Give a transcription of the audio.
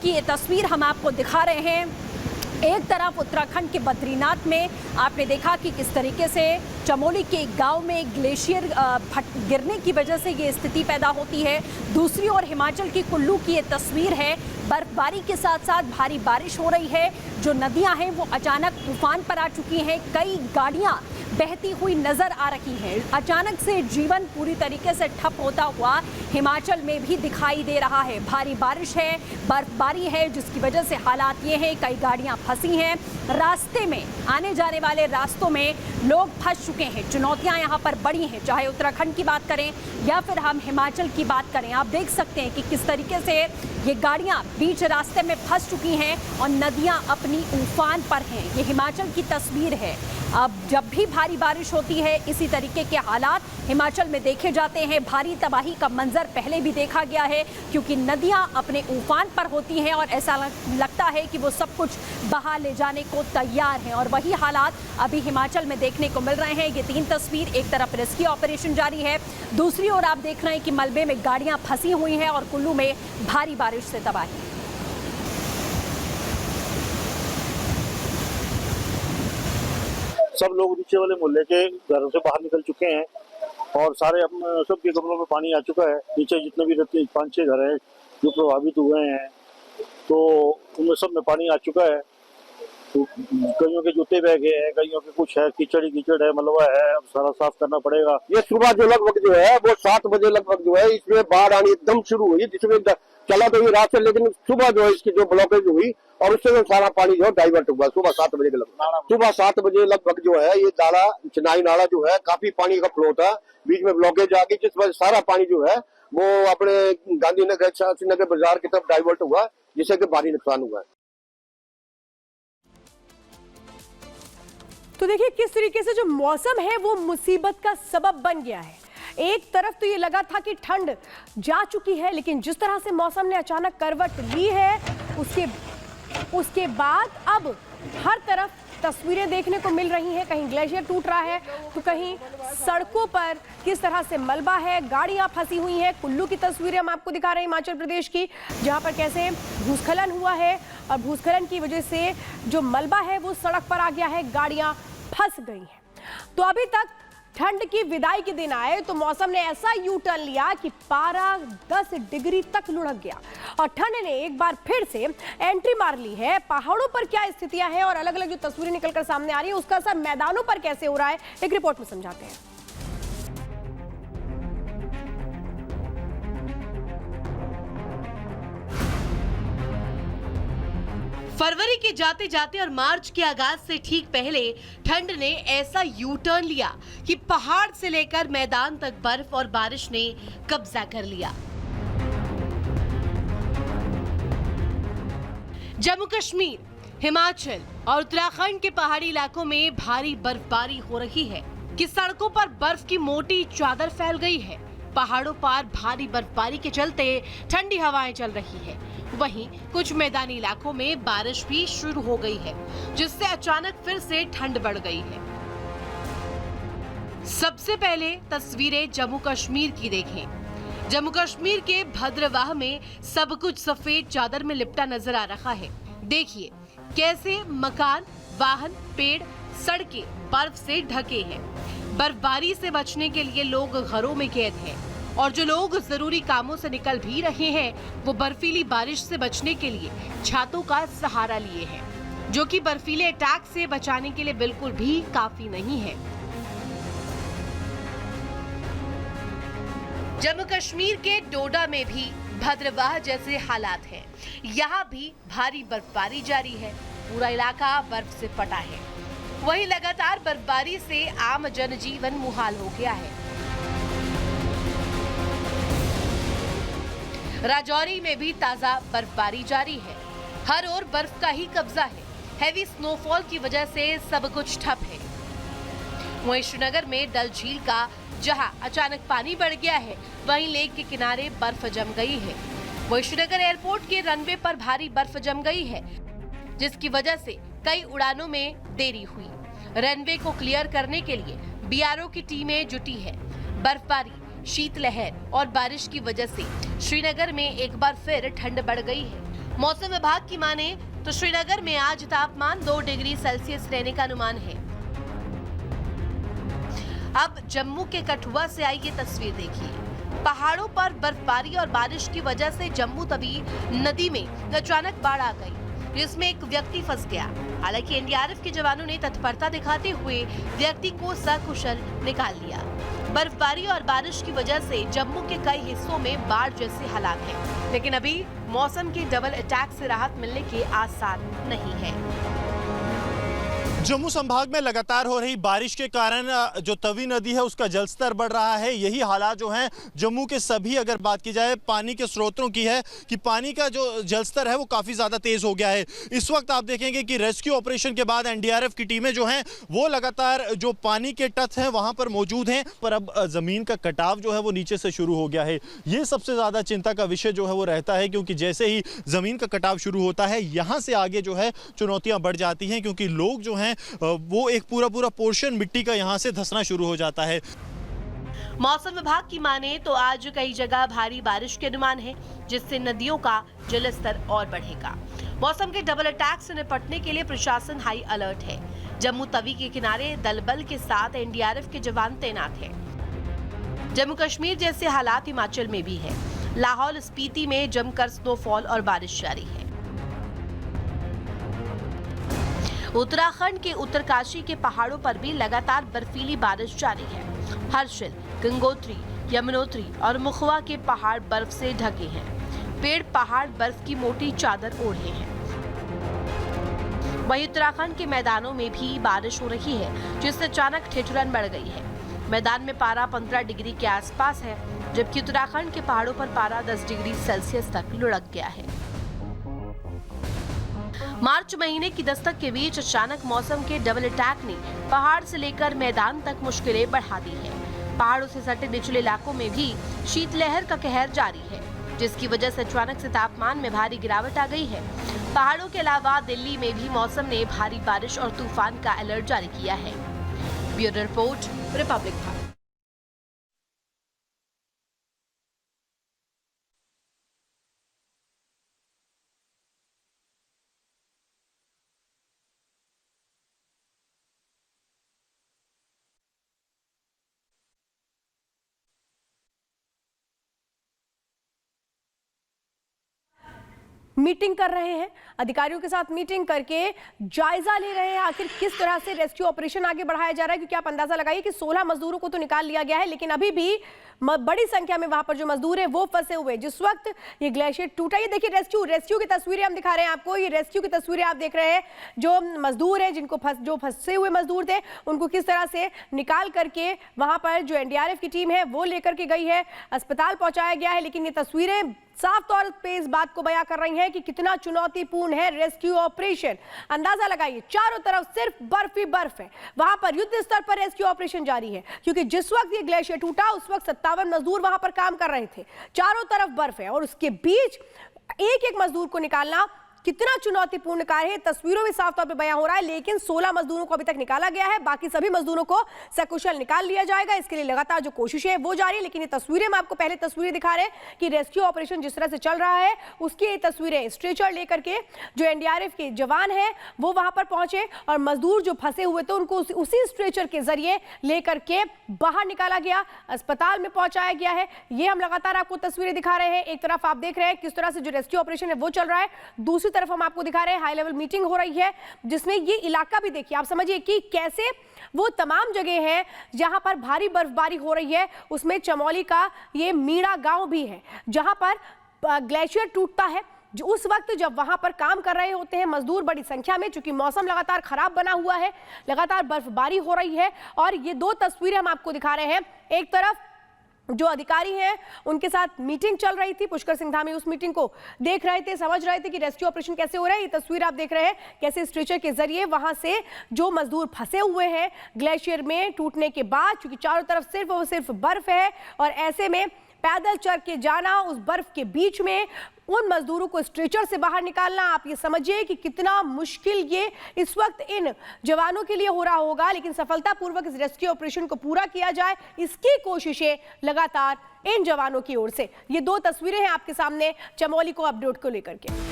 की ये तस्वीर हम आपको दिखा रहे हैं। एक तरफ उत्तराखंड के बद्रीनाथ में आपने देखा कि किस तरीके से चमोली के एक गांव में ग्लेशियर गिरने की वजह से ये स्थिति पैदा होती है। दूसरी ओर हिमाचल की कुल्लू की ये तस्वीर है। बर्फबारी के साथ साथ भारी बारिश हो रही है। जो नदियां हैं वो अचानक उफान पर आ चुकी हैं। कई गाड़ियां बहती हुई नजर आ रही हैं। अचानक से जीवन पूरी तरीके से ठप होता हुआ हिमाचल में भी दिखाई दे रहा है। भारी बारिश है, बर्फबारी है, जिसकी वजह से हालात ये हैं, कई गाड़ियां फंसी हैं। रास्ते में आने जाने वाले रास्तों में लोग फंस चुके हैं। चुनौतियां यहाँ पर बड़ी हैं, चाहे उत्तराखंड की बात करें या फिर हम हिमाचल की बात करें। आप देख सकते हैं कि किस तरीके से ये गाड़ियां बीच रास्ते में फंस चुकी हैं और नदियां अपनी उफान पर हैं। ये हिमाचल की तस्वीर है। अब जब भी भारी बारिश होती है इसी तरीके के हालात हिमाचल में देखे जाते हैं। भारी तबाही का मंजर पहले भी देखा गया है, क्योंकि नदियां अपने उफान पर होती हैं और ऐसा लगता है कि वो सब कुछ बहा ले जाने को तैयार हैं। और वही हालात अभी हिमाचल में देखने को मिल रहे हैं। ये 3 तस्वीर, एक तरफ रेस्क्यू ऑपरेशन जारी है, दूसरी ओर आप देख रहे हैं कि मलबे में गाड़ियां फंसी हुई हैं और कुल्लू में भारी बारिश से तबाही। सब लोग नीचे वाले मोहल्ले के घरों से बाहर निकल चुके हैं और सारे सबके कमरों में पानी आ चुका है। नीचे जितने भी 5-6 घर हैं जो प्रभावित हुए हैं, तो उनमें सब में पानी आ चुका है। तो कईयों के जूते बह गए हैं, कईयों के कुछ है, कीचड़ है, मलबा है, अब सारा साफ करना पड़ेगा। ये सुबह जो लगभग जो है वो 7 बजे लगभग जो है इसमें बाढ़ आनी एकदम शुरू हुई, जिसमें चला तो ये रात से, लेकिन सुबह जो है इसकी जो ब्लॉकेज हुई और उससे जो सारा पानी जो है डाइवर्ट हुआ सुबह 7 बजे के लगभग। सुबह 7 बजे लगभग जो है ये नाला, चिनाई नाला जो है काफी पानी का फ्लो था, बीच में ब्लॉकेज आ गई, जिस वजह सारा पानी जो है वो अपने गांधीनगर शास्त्री नगर बाजार की तरफ डाइवर्ट हुआ, जिससे कि भारी नुकसान हुआ है। तो देखिए किस तरीके से जो मौसम है वो मुसीबत का सबब बन गया है। एक तरफ तो ये लगा था कि ठंड जा चुकी है, लेकिन जिस तरह से मौसम ने अचानक करवट ली है उसके बाद अब हर तरफ तस्वीरें देखने को मिल रही हैं। कहीं ग्लेशियर टूट रहा है तो कहीं सड़कों पर किस तरह से मलबा है, गाड़ियां फंसी हुई हैं। कुल्लू की तस्वीरें हम आपको दिखा रहे हैं हिमाचल प्रदेश की, जहां पर कैसे भूस्खलन हुआ है और भूस्खलन की वजह से जो मलबा है वो सड़क पर आ गया है, गाड़ियां फंस गई हैं। तो अभी तक ठंड की विदाई के दिन आए तो मौसम ने ऐसा यू टर्न लिया कि पारा 10 डिग्री तक लुढ़क गया और ठंड ने एक बार फिर से एंट्री मार ली है। पहाड़ों पर क्या स्थितियां हैं और अलग अलग जो तस्वीरें निकलकर सामने आ रही है उसका असर मैदानों पर कैसे हो रहा है, एक रिपोर्ट में समझाते हैं। फरवरी के जाते जाते और मार्च के आगाज से ठीक पहले ठंड ने ऐसा यू टर्न लिया कि पहाड़ से लेकर मैदान तक बर्फ और बारिश ने कब्जा कर लिया। जम्मू कश्मीर, हिमाचल और उत्तराखंड के पहाड़ी इलाकों में भारी बर्फबारी हो रही है कि सड़कों पर बर्फ की मोटी चादर फैल गई है। पहाड़ों पर भारी बर्फबारी के चलते ठंडी हवाएं चल रही है। वहीं कुछ मैदानी इलाकों में बारिश भी शुरू हो गई है, जिससे अचानक फिर से ठंड बढ़ गई है। सबसे पहले तस्वीरें जम्मू कश्मीर की देखें। जम्मू कश्मीर के भद्रवाह में सब कुछ सफेद चादर में लिपटा नजर आ रहा है। देखिए कैसे मकान, वाहन, पेड़, सड़कें बर्फ से ढके हैं। बर्फबारी से बचने के लिए लोग घरों में कैद हैं और जो लोग जरूरी कामों से निकल भी रहे हैं वो बर्फीली बारिश से बचने के लिए छातों का सहारा लिए हैं, जो कि बर्फीले अटैक से बचाने के लिए बिल्कुल भी काफी नहीं है। जम्मू कश्मीर के डोडा में भी भद्रवाह जैसे हालात हैं। यहाँ भी भारी बर्फबारी जारी है, पूरा इलाका बर्फ से फटा है। वहीं लगातार बर्फबारी से आम जनजीवन मुहाल हो गया है। राजौरी में भी ताजा बर्फबारी जारी है। हर ओर बर्फ का ही कब्जा है। हैवी स्नोफॉल की वजह से सब कुछ ठप है। वहीं श्रीनगर में डल झील का जहां अचानक पानी बढ़ गया है, वहीं लेक के किनारे बर्फ जम गई है। वहीं श्रीनगर एयरपोर्ट के रनवे पर भारी बर्फ जम गई है, जिसकी वजह से कई उड़ानों में देरी हुई। रनवे को क्लियर करने के लिए बीआरओ की टीमें जुटी है। बर्फबारी, शीतलहर और बारिश की वजह से श्रीनगर में एक बार फिर ठंड बढ़ गई है। मौसम विभाग की माने तो श्रीनगर में आज तापमान 2 डिग्री सेल्सियस रहने का अनुमान है। अब जम्मू के कठुआ से आई ये तस्वीर देखिए। पहाड़ों पर बर्फबारी और बारिश की वजह से जम्मू तवी नदी में अचानक बाढ़ आ गई, जिसमें एक व्यक्ति फंस गया। हालांकि एनडीआरएफ के जवानों ने तत्परता दिखाते हुए व्यक्ति को सकुशल निकाल लिया। बर्फबारी और बारिश की वजह से जम्मू के कई हिस्सों में बाढ़ जैसे हालात हैं, लेकिन अभी मौसम के डबल अटैक से राहत मिलने के आसार नहीं है। जम्मू संभाग में लगातार हो रही बारिश के कारण जो तवी नदी है उसका जलस्तर बढ़ रहा है। यही हालात जो हैं जम्मू के सभी, अगर बात की जाए पानी के स्रोतों की, है कि पानी का जो जलस्तर है वो काफ़ी ज़्यादा तेज़ हो गया है। इस वक्त आप देखेंगे कि रेस्क्यू ऑपरेशन के बाद एनडीआरएफ की टीमें जो हैं वो लगातार जो पानी के तट हैं वहाँ पर मौजूद हैं, पर अब ज़मीन का कटाव जो है वो नीचे से शुरू हो गया है। ये सबसे ज़्यादा चिंता का विषय जो है वो रहता है, क्योंकि जैसे ही ज़मीन का कटाव शुरू होता है यहाँ से आगे जो है चुनौतियाँ बढ़ जाती हैं, क्योंकि लोग जो हैं वो एक पूरा पोर्शन मिट्टी का यहाँ से धंसना शुरू हो जाता है। मौसम विभाग की माने तो आज कई जगह भारी बारिश के अनुमान है, जिससे नदियों का जलस्तर और बढ़ेगा। मौसम के डबल अटैक से निपटने के लिए प्रशासन हाई अलर्ट है। जम्मू तवी के किनारे दल बल के साथ एनडीआरएफ के जवान तैनात हैं। जम्मू कश्मीर जैसे हालात हिमाचल में भी है। लाहौल स्पीति में जमकर स्नोफॉल और बारिश जारी है। उत्तराखंड के उत्तरकाशी के पहाड़ों पर भी लगातार बर्फीली बारिश जारी है। हर्षिल, गंगोत्री, यमुनोत्री और मुखवा के पहाड़ बर्फ से ढके हैं। पेड़ पहाड़ बर्फ की मोटी चादर ओढ़े हैं। वहीं उत्तराखंड के मैदानों में भी बारिश हो रही है, जिससे अचानक ठिठुरन बढ़ गई है। मैदान में पारा 15 डिग्री के आसपास है, जबकि उत्तराखंड के पहाड़ों पर पारा 10 डिग्री सेल्सियस तक लुढ़क गया है। मार्च महीने की दस्तक के बीच अचानक मौसम के डबल अटैक ने पहाड़ से लेकर मैदान तक मुश्किलें बढ़ा दी है। पहाड़ों से सटे निचले इलाकों में भी शीतलहर का कहर जारी है, जिसकी वजह से अचानक से तापमान में भारी गिरावट आ गई है। पहाड़ों के अलावा दिल्ली में भी मौसम ने भारी बारिश और तूफान का अलर्ट जारी किया है। Bureau report, Republic Bharat. Meeting कर रहे हैं, अधिकारियों के साथ मीटिंग करके जायजा ले रहे हैं आखिर किस तरह से रेस्क्यू ऑपरेशन आगे बढ़ाया जा रहा है। क्योंकि आप अंदाजा लगाइए कि 16 मजदूरों को तो निकाल लिया गया है, लेकिन अभी भी बड़ी संख्या में वहां पर जो मजदूर हैं वो फंसे हुए। जिस वक्त ये ग्लेशियर टूटा, ये देखिए रेस्क्यू की तस्वीरें हम दिखा रहे हैं आपको। ये रेस्क्यू की तस्वीरें आप देख रहे हैं, जो मजदूर हैं जो फंसे हुए मजदूर थे उनको किस तरह से निकाल करके वहां पर जो एनडीआरएफ की टीम है वो लेकर के गई है, अस्पताल पहुंचाया गया है। लेकिन ये तस्वीरें साफ तौर पे इस बात को बयां कर रही हैं कि कितना चुनौतीपूर्ण है रेस्क्यू ऑपरेशन। अंदाजा लगाइए, चारों तरफ सिर्फ बर्फ ही बर्फ है। वहां पर युद्ध स्तर पर रेस्क्यू ऑपरेशन जारी है, क्योंकि जिस वक्त ये ग्लेशियर टूटा उस वक्त 57 मजदूर वहां पर काम कर रहे थे। चारों तरफ बर्फ है और उसके बीच एक एक मजदूर को निकालना कितना चुनौतीपूर्ण कार्य है, तस्वीरों में साफ तौर पे बयां हो रहा है। लेकिन 16 मजदूरों को अभी तक निकाला गया है, बाकी सभी मजदूरों को सकुशल निकाल लिया जाएगा। इसके लिए लगातार जो कोशिशें हैं वो जारी है। लेकिन ये तस्वीरें हम आपको पहले तस्वीरें दिखा रहे हैं कि रेस्क्यू ऑपरेशन जिस तरह से चल रहा है उसकी ये तस्वीरें। स्ट्रेचर लेकर के जो एनडीआरएफ के जवान हैं वो वहां पर पहुंचे और मजदूर जो फंसे हुए थे उनको उसी स्ट्रेचर के जरिए लेकर के बाहर निकाला गया, अस्पताल में पहुंचाया गया है। ये हम लगातार आपको तस्वीरें दिखा रहे हैं। एक तरफ आप देख रहे हैं किस तरह से जो रेस्क्यू ऑपरेशन है वो चल रहा है, दूसरी तरफ हम आपको दिखा रहे हैं हाई लेवल मीटिंग हो रही है, जिसमें ये इलाका भी देखिए, आप समझिए कि कैसे वो तमाम जगह हैं जहां पर भारी बर्फबारी हो रही है। उसमें चमोली का ये मीणा गांव भी है जहां पर ग्लेशियर टूटता है। उस वक्त जब वहां पर काम कर रहे होते हैं मजदूर बड़ी संख्या में, चूंकि मौसम लगातार खराब बना हुआ है, लगातार बर्फबारी हो रही है। और ये दो तस्वीरें हम आपको दिखा रहे हैं। एक तरफ जो अधिकारी हैं उनके साथ मीटिंग चल रही थी, पुष्कर सिंह धामी उस मीटिंग को देख रहे थे, समझ रहे थे कि रेस्क्यू ऑपरेशन कैसे हो रहा है। ये तस्वीर आप देख रहे हैं कैसे स्ट्रेचर के जरिए वहां से जो मजदूर फंसे हुए हैं ग्लेशियर में टूटने के बाद, क्योंकि चारों तरफ सिर्फ और सिर्फ बर्फ है और ऐसे में पैदल चल के जाना उस बर्फ के बीच में, उन मजदूरों को स्ट्रेचर से बाहर निकालना, आप ये समझिए कि कितना मुश्किल ये इस वक्त इन जवानों के लिए हो रहा होगा। लेकिन सफलतापूर्वक इस रेस्क्यू ऑपरेशन को पूरा किया जाए, इसकी कोशिशें लगातार इन जवानों की ओर से। ये दो तस्वीरें हैं आपके सामने चमोली को अपडेट को लेकर के।